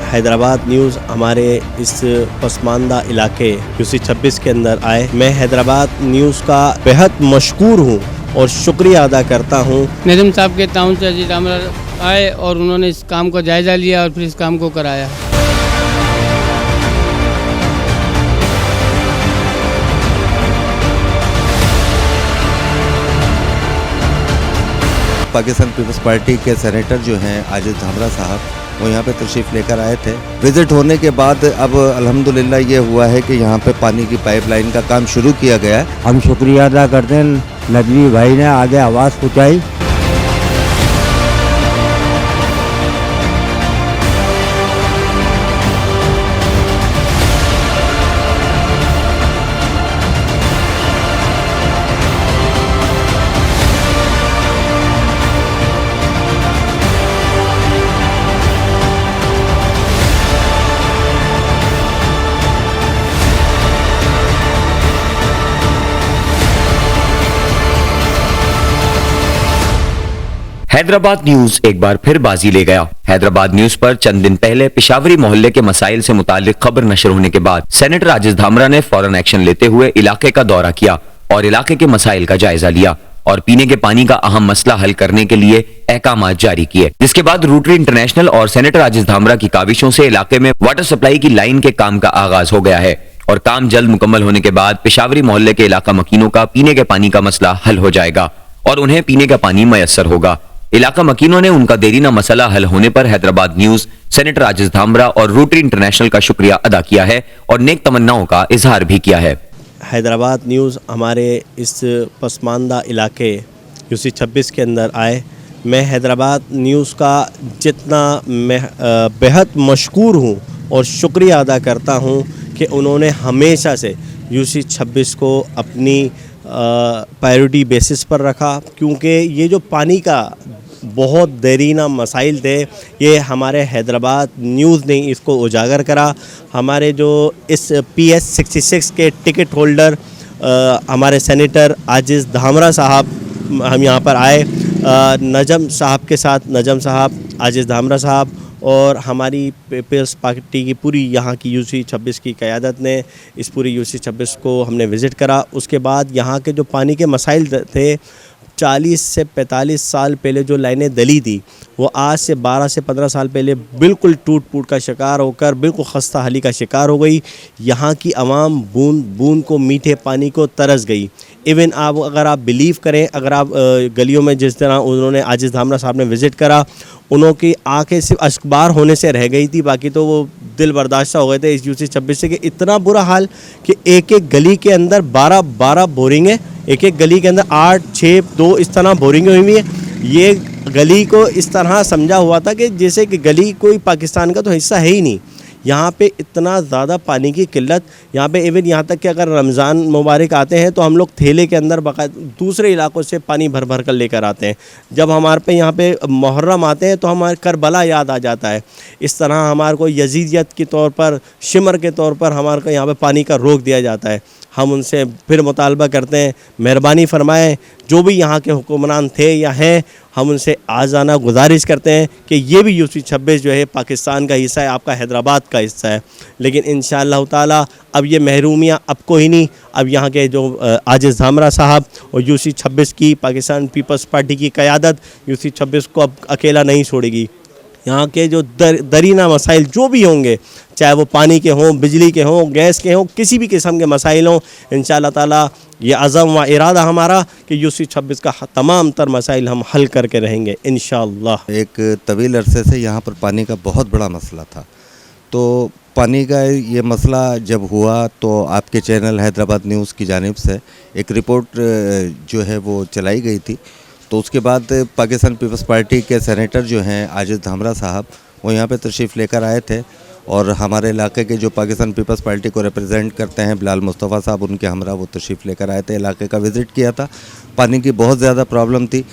Hyderabad news हमारे इस पसमानदा इलाके यूसी 26 के अंदर आए। मैं हैदराबाद न्यूज़ का बेहद मशकूर हूँ और शुक्रिया अदा करता हूँ। नजम साहब के ताउन से अजीज हमरा आए और उन्होंने इस काम को जायज़ा लिया और फिर इस काम को कराया। पाकिस्तान पीपल्स पार्टी के सेनेटर जो हैं आजिज धामरा साहब, वो यहाँ पे तशरीफ़ लेकर आए थे। विज़िट होने के बाद अब अल्हम्दुलिल्लाह ये हुआ है कि यहाँ पे पानी की पाइपलाइन का काम शुरू किया गया है। हम शुक्रिया अदा करते हैं, नदवी भाई ने आगे आवाज़ पहुँचाई। हैदराबाद न्यूज एक बार फिर बाजी ले गया। हैदराबाद न्यूज पर चंद दिन पहले पेशावरी मोहल्ले के मसाइल से मुतालिक खबर नशर होने के बाद सेनेटर आजिज धामरा ने फौरन एक्शन लेते हुए इलाके का दौरा किया और इलाके के मसाइल का जायजा लिया और पीने के पानी का अहम मसला हल करने के लिए अहकाम जारी किए। जिसके बाद रोटरी इंटरनेशनल और सेनेटर आजिज धामरा की काविशों से इलाके में वाटर सप्लाई की लाइन के काम का आगाज हो गया है और काम जल्द मुकम्मल होने के बाद पेशावरी मोहल्ले के इलाका मकीनों का पीने के पानी का मसला हल हो जाएगा और उन्हें पीने का पानी मयसर होगा। इलाका मकीनों ने उनका देरीना मसला हल होने पर हैदराबाद न्यूज, सेनेटर आजिज धामरा और रोटरी इंटरनेशनल का शुक्रिया अदा किया है और नेक तमन्नाओं का इजहार भी किया है। हैदराबाद न्यूज़ हमारे इस पसमानदा इलाके यूसी 26 के अंदर आए। मैं हैदराबाद न्यूज़ का जितना बेहद मशकूर हूँ और शुक्रिया अदा करता हूँ कि उन्होंने हमेशा से यूसी 26 को अपनी प्रायोरिटी बेसिस पर रखा, क्योंकि ये जो पानी का बहुत देरीना मसाइल थे ये हमारे हैदराबाद न्यूज़ ने इसको उजागर करा। हमारे जो इस PS 66 के टिकट होल्डर हमारे सेनेटर आजिज धामरा साहब हम यहाँ पर आए, नजम साहब के साथ, नजम साहब, आजिज धामरा साहब और हमारी पीपल्स पार्टी की पूरी यहाँ की यूसी 26 की क़यादत ने इस पूरी यूसी 26 को हमने विज़िट करा। उसके बाद यहाँ के जो पानी के मसाइल थे 40 से 45 साल पहले जो लाइनें दली थी वो आज से 12 से 15 साल पहले बिल्कुल टूट फूट का शिकार होकर बिल्कुल खस्ता हाली का शिकार हो गई। यहाँ की आवाम बूंद बूंद को मीठे पानी को तरस गई। इवन अगर आप बिलीव करें, अगर आप गलियों में जिस तरह उन्होंने आजिज धामरा साहब ने विज़िट करा, उनकी आंखें सिर्फ अश्कबार होने से रह गई थी, बाकी तो वो दिल बर्दाश्ता हो गए थे इस यूसी 26 से कि इतना बुरा हाल कि एक एक गली के अंदर 12 बोरिंगें, एक एक गली के अंदर 8, 6, 2 इस तरह बोरिंगें हुई हैं। ये गली को इस तरह समझा हुआ था कि जैसे कि गली कोई पाकिस्तान का तो हिस्सा है ही नहीं। यहाँ पे इतना ज़्यादा पानी की किल्लत, यहाँ पे इवन यहाँ तक कि अगर रमज़ान मुबारक आते हैं तो हम लोग थैले के अंदर दूसरे इलाकों से पानी भर भर कर लेकर आते हैं। जब हमारे पे यहाँ पे मुहर्रम आते हैं तो हमारे करबला याद आ जाता है। इस तरह हमारे को यजीदियत के तौर पर, शिमर के तौर पर हमारे को यहाँ पे पानी का रोक दिया जाता है। हम उनसे फिर मुतालबा करते हैं, मेहरबानी फरमाएं, जो भी यहाँ के हुक्मरान थे या हैं, हम उनसे आज़ाना गुजारिश करते हैं कि ये भी यूसी 26 जो है पाकिस्तान का हिस्सा है, आपका हैदराबाद का हिस्सा है। लेकिन इंशाअल्लाह ताला अब ये महरूमियाँ अब कोई नहीं, अब यहाँ के जो आजिज धामरा साहब और यूसी 26 की पाकिस्तान पीपल्स पार्टी की क़यादत यूसी 26 को अब अकेला नहीं छोड़ेगी। यहाँ के जो दरीना मसाइल जो भी होंगे, चाहे वो पानी के हों, बिजली के हों, गैस के हों, किसी भी किस्म के मसाइल हों, इंशाअल्लाह ताला ये अज़म व इरादा हमारा कि यूसी 26 का तमाम तर मसाइल हम हल करके रहेंगे इंशाअल्लाह। एक तवील अरसे से यहाँ पर पानी का बहुत बड़ा मसला था, तो पानी का ये मसला जब हुआ तो आपके चैनल हैदराबाद न्यूज़ की जानिब से एक रिपोर्ट जो है वो चलाई गई थी। तो उसके बाद पाकिस्तान पीपल्स पार्टी के सेनेटर जो हैं आजिज धामरा साहब, वो यहाँ पे तशरीफ़ लेकर आए थे और हमारे इलाके के जो पाकिस्तान पीपल्स पार्टी को रिप्रेजेंट करते हैं बिलाल मुस्तफ़ा साहब, उनके हमरा वो तशरीफ़ लेकर आए थे, इलाके का विज़िट किया था। पानी की बहुत ज़्यादा प्रॉब्लम थी।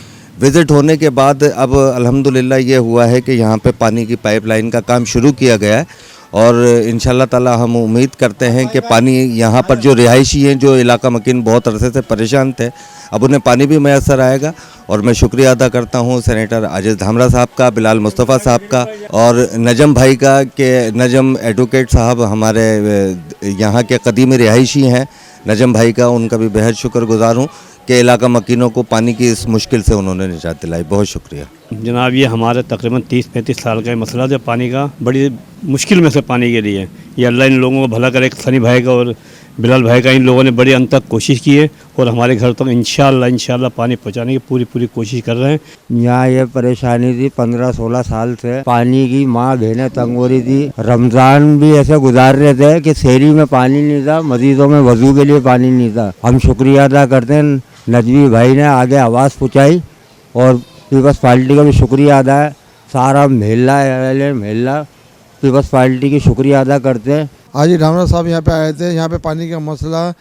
विज़िट होने के बाद अब अल्हम्दुलिल्लाह ये हुआ है कि यहाँ पे पानी की पाइपलाइन का काम शुरू किया गया है और इंशाल्लाह ताला हम उम्मीद करते हैं कि पानी यहाँ पर जो रिहायशी हैं, जो इलाका मकीन बहुत अरसे से परेशान थे, अब उन्हें पानी भी मैसर आएगा। और मैं शुक्रिया अदा करता हूँ सेनेटर आजिज़ धामरा साहब का, बिलाल मुस्तफ़ा साहब का और नजम भाई का, कि नजम एडवोकेट साहब हमारे यहाँ के कदीमी रिहायशी हैं। नजम भाई का उनका भी बेहद शुक्रगुजार हूँ कि इलाका मकीनों को पानी की इस मुश्किल से उन्होंने निजात दिलाई। बहुत शुक्रिया जनाब। ये हमारे तकरीबन 30-35 साल का मसला जो पानी का बड़ी मुश्किल में से पानी के लिए, ये अल्लाह इन लोगों को भला करे। सनी भाई का और बिलाल भाई का, इन लोगों ने बड़ी अंत तक कोशिश की है और हमारे घर तक इंशाल्लाह पानी पहुंचाने की पूरी कोशिश कर रहे हैं। यहाँ ये परेशानी थी 15-16 साल से, पानी की माँ बहनें तंग हो रही थी। रमज़ान भी ऐसे गुजार रहे थे कि शहरी में पानी नहीं था, मस्जिदों में वजू के लिए पानी नहीं था। हम शुक्रिया अदा करते हैं, नजवी भाई ने आगे आवाज़ पहुँचाई और पीपल्स पार्टी का भी शुक्रिया अदा है। सारा महिला पीपल्स पार्टी की शुक्रिया अदा करते हैं। आज ही धामरा साहब यहाँ पे आए थे। यहाँ पे पानी का मसला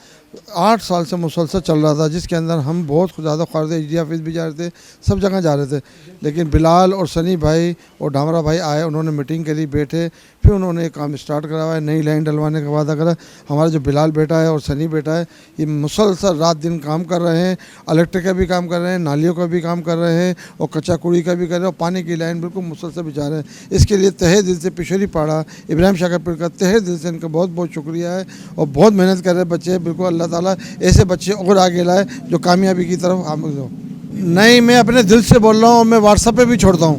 8 साल से मुसलसल चल रहा था, जिसके अंदर हम बहुत ज़्यादा ख्वार थे, इंडिया ऑफिस भी जा रहे थे, सब जगह जा रहे थे। लेकिन बिलाल और सनी भाई और धामरा भाई आए, उन्होंने मीटिंग करी, बैठे, फिर उन्होंने काम स्टार्ट करवाया, नई लाइन डलवाने का वादा करा। हमारा जो बिलाल बेटा है और सनी बेटा है, ये मुसलसल रात दिन काम कर रहे हैं। इलेक्ट्रिक का भी काम कर रहे हैं, नालियों का भी काम कर रहे हैं और कच्चा कूड़ी का भी कर रहे हैं और पानी की लाइन बिल्कुल मुसलसल बिछा रहे हैं। इसके लिए तहे दिल से पिशोरी पाड़ा इब्राहिम शाकिर का तहे दिल से इनका बहुत बहुत शुक्रिया है। और बहुत मेहनत कर रहे बच्चे, बिल्कुल अल्लाह ताला ऐसे बच्चे और आगे लाए जो कामयाबी की तरफ आमद हो। नहीं, मैं अपने दिल से बोल रहा हूँ और मैं व्हाट्सएप पे भी छोड़ता हूँ।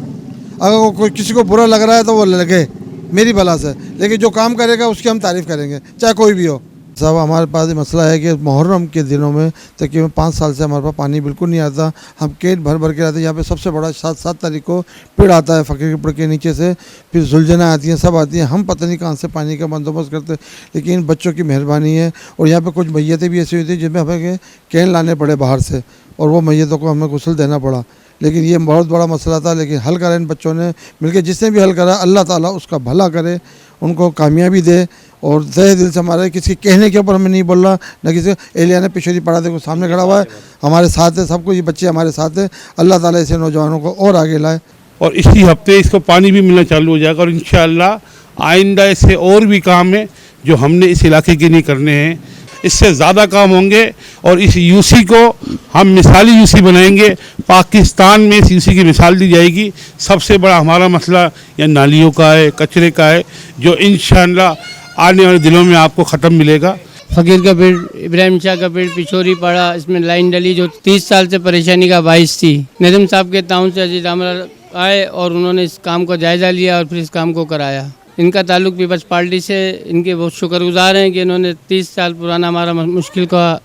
अगर कोई किसी को बुरा लग रहा है तो वो लगे, मेरी भला से, लेकिन जो काम करेगा उसकी हम तारीफ़ करेंगे, चाहे कोई भी हो। साहब हमारे पास मसला है कि मुहर्रम के दिनों में तकरीबन 5 साल से हमारे पास पानी बिल्कुल नहीं आता। हम केट भर के रहते हैं। यहाँ पे सबसे बड़ा 7 तारीख को पेड़ आता है फ़कीर के पेड़ के नीचे से, फिर जुलझना आती हैं, सब आती हैं। हम पता नहीं कहाँ से पानी का बंदोबस्त करते, लेकिन बच्चों की मेहरबानी है। और यहाँ पे कुछ मैयतें भी ऐसी हुई थी जिनमें हमें कैन लाने पड़े बाहर से, और वो मैयतों को हमें गुस्ल देना पड़ा। लेकिन ये बहुत बड़ा मसला था, लेकिन हल करा इन बच्चों ने मिलकर। जिसने भी हल करा, अल्लाह ताला उसका भला करे, उनको कामयाबी दे। और तहे दिल से हमारे किसी कहने के ऊपर हमें नहीं बोल रहा, न किसी एलिया ने पिछोरी पढ़ा देखो सामने खड़ा हुआ है, हमारे साथ है, सबको ये बच्चे हमारे साथ है। अल्लाह ताला ऐसे नौजवानों को और आगे लाए। और इसी हफ्ते इसको पानी भी मिलना चालू हो जाएगा और इंशाअल्लाह आइंदा इससे और भी काम है जो हमने इस इलाके के लिए करने हैं, इससे ज़्यादा काम होंगे। और इस यूसी को हम मिसाली यूसी बनाएंगे। पाकिस्तान में इस यूसी की मिसाल दी जाएगी। सबसे बड़ा हमारा मसला या नालियों का है, कचरे का है, जो इंशाअल्लाह आने वाले दिनों में आपको ख़त्म मिलेगा। फ़कीर का पेड़, इब्राहिम शाह का पेड़, पिछोरी पाड़ा, इसमें लाइन डली जो 30 साल से परेशानी का बाइस थी। नजम साहब के ताउन से अजीज धामरा आए और उन्होंने इस काम को जायज़ा लिया और फिर इस काम को कराया। इनका ताल्लुक पीपल्स पार्टी से, इनके बहुत शुक्रगुजार हैं कि इन्होंने 30 साल पुराना हमारा मुश्किल का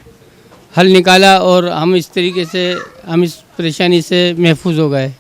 हल निकाला और हम इस तरीके से हम इस परेशानी से महफूज हो गए।